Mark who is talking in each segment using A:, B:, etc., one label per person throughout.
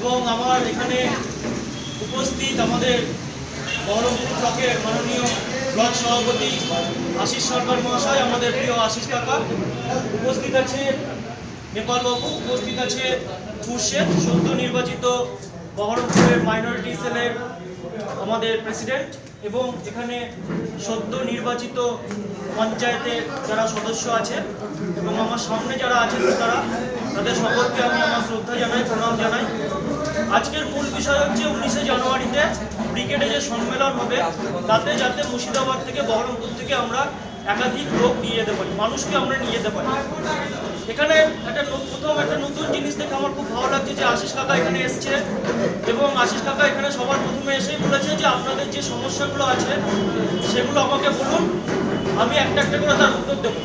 A: এবং আমার এখানে উপস্থিত আমাদের বহরমপুর ব্লকের মাননীয় ব্লক সভাপতি আশিস সরকার মহাশয়, আমাদের প্রিয় আশিস কাকা উপস্থিত আছে, নেপাল বাবু উপস্থিত আছে, খুরশেদ সদ্য নির্বাচিত বহরমপুরের মাইনরিটি সেলের আমাদের প্রেসিডেন্ট, এবং এখানে সদ্য নির্বাচিত পঞ্চায়েতের যারা সদস্য আছে এবং আমার সামনে যারা আছে তাদের সকলকে আমি আমার শ্রদ্ধা জানাই, প্রণাম জানাই। আজকের মূল বিষয় হচ্ছে 19শে জানুয়ারিতে ব্রিগেডে যে সম্মেলন হবে তাতে যাতে মুর্শিদাবাদ থেকে বহরমপুর থেকে আমরা একাধিক লোক নিয়ে যেতে পারি, মানুষকে আমরা নিয়ে যেতে পারি। এখানে প্রথম একটা নতুন জিনিস দেখে আমার খুব ভালো লাগছে যে আশিস কাকা এখানে এসছে, এবং আশিস কাকা এখানে সবার প্রথমে এসেই বলেছে যে আপনাদের যে সমস্যাগুলো আছে সেগুলো আমাকে বলুন, আমি একটা একটা করে তার উত্তর দেবো।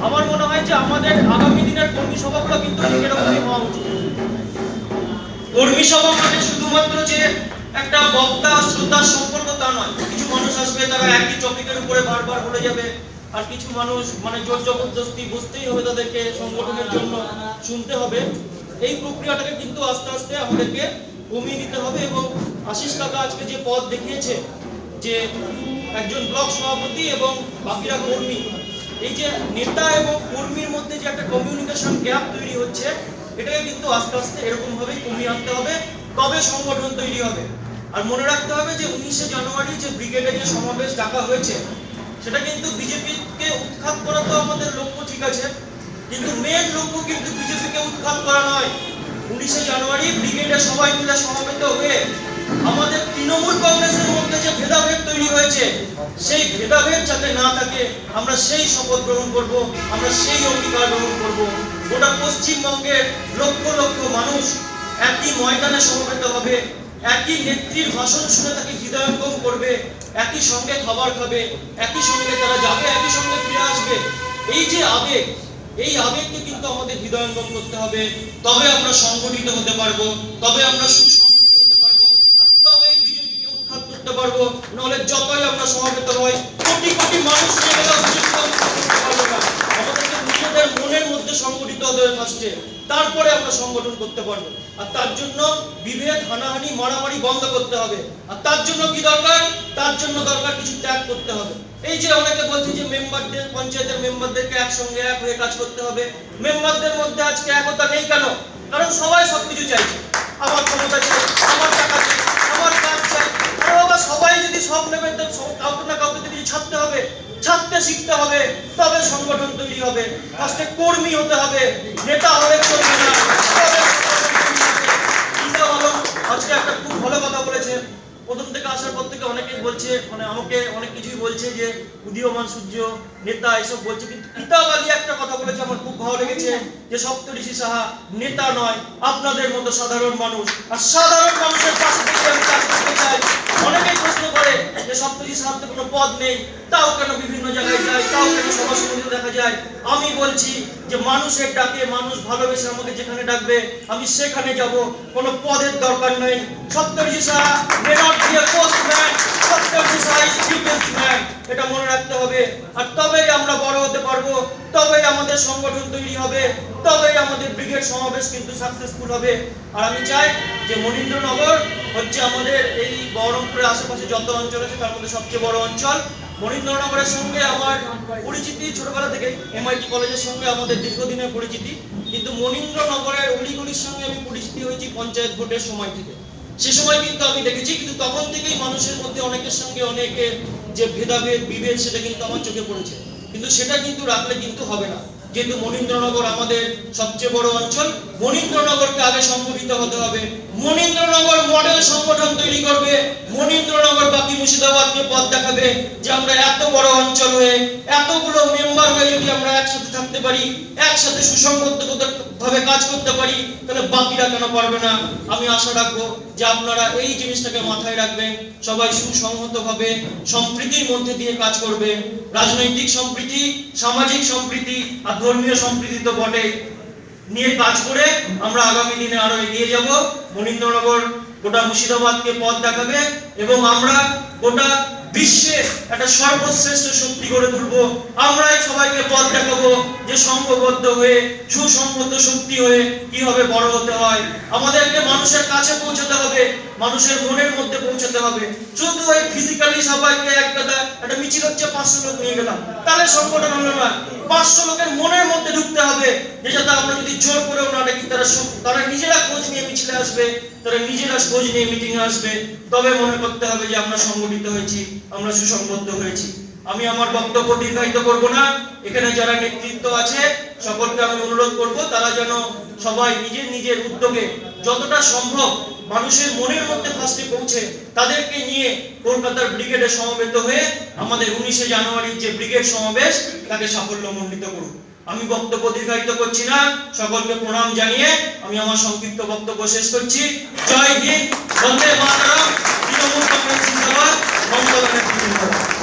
A: আমার মনে হয় যে আমাদের আগামী দিনের কর্মী সভাগুলো কিন্তু এরকমই হওয়া উচিত। কর্মী সভা মানে শুধুমাত্র যে একটা বক্তা শ্রোতার সম্পর্ক তা নয়, কিছু মানুষ আসবে তারা একই টপিকের উপরে বারবার বলে যাবে, আর কিছু মানুষ মানে জোর জবরদস্তি বসতেই হবে, তাদেরকে সংগঠনের জন্য শুনতে হবে। এই প্রক্রিয়াটাকে কিন্তু আস্তে আস্তে আমাদেরকে কমিয়ে নিতে হবে। এবং আশিস কাকা আজকে যে পদ দেখিয়েছে যে একজন ব্লক সভাপতি এবং বাকিরা কর্মী, এই যে নেতা এবং কর্মীর মধ্যে যে একটা কমিউনিকেশন গ্যাপ তৈরি হচ্ছে, এটাকে কিন্তু আস্তে আস্তে এরকম ভাবেই কমিয়ে আনতে হবে, তবে সংগঠন তৈরি হবে। আর মনে রাখতে হবে যে 19শে জানুয়ারি যে ব্রিগেডে যে সমাবেশ ডাকা হয়েছে সেটা কিন্তু বিজেপিকে উৎখাত করা তো আমাদের লক্ষ্য, ঠিক আছে, কিন্তু মেন লক্ষ্য কিন্তু বিজেপিকে উৎখাত করা নয়। 19শে জানুয়ারি ব্রিগেডে সবাই মিলে সমবেত হয়ে আমাদের তৃণমূল কংগ্রেসের মধ্যে যে ভেদাভেদ তৈরি হয়েছে সেই ভেদাভেদ যাতে না থাকে আমরা সেই শপথ গ্রহণ করব, আমরা সেই অঙ্গীকার গ্রহণ করব। গোটা পশ্চিমবঙ্গের লক্ষ লক্ষ মানুষ একই ময়দানে সমবেত হবে, একই নেত্রীর ভাষণ শুনে তাকে হৃদয়ঙ্গম করবে, একই সঙ্গে খাবার খাবে, একই সঙ্গে তারা যাবে, একই সঙ্গে ফিরে আসবে। এই যে আবেগ, এই আবেগকে কিন্তু আমাদের হৃদয়ঙ্গম করতে হবে, তবে আমরা সংগঠিত হতে পারবো, তবে আমরা সুসংহত হতে পারবো, আর তবেই বিজেপিকে উৎখাত করতে পারবো। নাহলে যতই আমরা সমবেত হই, কোটি কোটি মানুষ মিলেও বিজেপিকে উৎখাত করতে পারবো না। আমাদেরকে নিজেদের মনের মধ্যে সংগঠিত হতে হবে ফার্স্টে, তারপরে আমরা সংগঠন করতে পারবো। আর তার জন্য বিভেদ, হানাহানি, মারামারি বন্ধ করতে হবে। আর তার জন্য কি দরকার? তার জন্য দরকার কিছু ত্যাগ করতে হবে। এই যে অনেকে বলছে যে মেম্বারদের, পঞ্চায়েতের মেম্বারদেরকে একসঙ্গে এক হয়ে কাজ করতে হবে, মেম্বারদের মধ্যে আজকে একতা নেই কেন? কারণ সবাই সবকিছু চাইছে, আমার ক্ষমতা চাই, আমার টাকা চাই, আমার কাজ চাই। আরে বাবা, সবাই যদি সব নেবে তো কাউকে না কাউকে যদি ছাড়তে হবে, ছাড়তে শিখতে হবে, তবে সংগঠন তৈরি হবে। ফার্স্টে কর্মী হতে হবে, নেতা হলে চলবে না। আজকে একটা খুব ভালো কথা বলেছে, প্রথম থেকে আসার পর থেকে অনেকেই বলছে, মানে আমাকে অনেক কিছুই বলছে যে উদীয়মান সূর্য, নেতা, এসব বলছে, কিন্তু কিতাব আলী একটা কথা বলেছে আমার খুব ভালো লেগেছে যে সপ্তঋষি সাহা নেতা নয়, আপনাদের মতো সাধারণ মানুষ। আর সাধারণ মানুষের পাশে থেকে আমি কাজ করতে চাই। অনেকেই প্রশ্ন করে যে সপ্তঋষি সাহার তো কোনো পদ নেই, তাও কেন বিভিন্ন জায়গায় যায়, তাও কেন সভা সমিতি দেখা যায়। আমি বলছি যে মানুষের ডাকে, মানুষ ভালোবেসে আমাকে যেখানে ডাকবে আমি সেখানে যাব, কোনো পদের দরকার নেই। সপ্তঋষি Saha may not be a postman, সপ্তঋষি Saha is people's man, এটা মনে রাখতে হবে। আর তবেই আমরা বড় হতে পারবো, তবেই আমাদের সংগঠন তৈরি হবে, তবেই আমাদের ব্রিগেড সমাবেশ কিন্তু সাকসেসফুল হবে। আর আমি চাই যে মনীন্দ্রনগর হচ্ছে আমাদের এই বহরমপুরের আশেপাশে যত অঞ্চল আছে তার মধ্যে সবচেয়ে বড় অঞ্চল। মনীন্দ্রনগরের সঙ্গে আমার পরিচিতি ছোটবেলা থেকেই, এমআইটি কলেজের সঙ্গে আমাদের দীর্ঘদিনের পরিচিতি, কিন্তু মনীন্দ্রনগরের অলিগলির সঙ্গে আমি পরিচিতি হয়েছি পঞ্চায়েত ভোটের সময় থেকে। সে সময় কিন্তু আমি দেখেছি, কিন্তু তখন থেকেই মানুষের মধ্যে অনেকের সঙ্গে অনেকের যে ভেদাভেদ, বিভেদ, সেটা কিন্তু আমার চোখে পড়েছে। কিন্তু সেটা কিন্তু রাখলে কিন্তু হবে না, যেহেতু মনীন্দ্রনগর আমাদের সবচেয়ে বড় অঞ্চল। মনীন্দ্রনগরকে আগে সংগঠিত হতে হবে, মনীন্দ্রনগর মডেল সংগঠন তৈরি করবে, মনীন্দ্রনগর বাকি মুর্শিদাবাদকে পথ দেখাবে যে আমরা এত বড় অঞ্চল হয়ে, এতগুলো মেম্বার হয়ে যদি আমরা একসাথে থাকতে পারি, একসাথে সুসংগত ভাবে কাজ করতে পারি, তাহলে বাকিরা কেন পারবে না? আমি আশা রাখবো যে আপনারা এই জিনিসটাকে মাথায় রাখবেন, সবাই সুসংহত ভাবে সম্প্রীতির মধ্যে দিয়ে কাজ করবে। রাজনৈতিক সম্প্রীতি, সামাজিক সম্প্রীতি আর ধর্মীয় সম্প্রীতি তো বটে, নিয়ে কাজ করে আমরা আগামী দিনে আরো এগিয়ে যাব। মনীন্দ্রনগর গোটা মুর্শিদাবাদকে পথ দেখাবে এবং আমরা গোটা বিশ্বে একটা সর্বশ্রেষ্ঠ শক্তি গড়ে তুলবো। আমরাই সবাইকে পথ দেখাবো যে সংঘবদ্ধ হয়ে সুসংহত শক্তি হয়ে কিভাবে বড় হতে হয়। আমাদেরকে মানুষের কাছে পৌঁছতে হবে, মানুষের মনের মধ্যে পৌঁছতে হবে। শুধু ওই ফিজিক্যালি সবাইকে একটা মিছিল হচ্ছে 500 লোক নিয়ে গেলাম, তাহলে সংগঠন হলো না। 500 লোকের মনের মধ্যে ঢুকতে হবে, যে যাতে আমরা যদি জোর করেও না ডাকি তারা নিজেরা খোঁজ নিয়ে মিছিলে আসবে, তারা নিজেরা খোঁজ নিয়ে মিটিং এ আসবে। তবে মনে করতে হবে যে আমরা সংগঠিত হয়েছি, আমরা সুসংবদ্ধ হয়েছি। আমি আমার বক্তব্য দীর্ঘায়িত করব না। এখানে যারা নেতৃত্ব আছে সকলকে আমি অনুরোধ করব তারা যেন সবাই নিজের নিজের উদ্যোগে যতটা সম্ভব মানুষের মনের মধ্যে ফার্স্টে পৌঁছে তাদেরকে নিয়ে কলকাতার ব্রিগেডে সমবেত হয়ে আমাদের 19শে জানুয়ারির যে ব্রিগেড সমাবেশ তাকে সাফল্যমণ্ডিত করুন। আমি বক্তব্য দীর্ঘায়িত করছি না, সকলকে প্রণাম জানিয়ে আমি আমার সংক্ষিপ্ত বক্তব্য শেষ করছি। জয় হিন্দ, বন্দে মাতরম, তৃণমূল কংগ্রেস জিন্দাবাদ, মমতা ব্যানার্জি জিন্দাবাদ।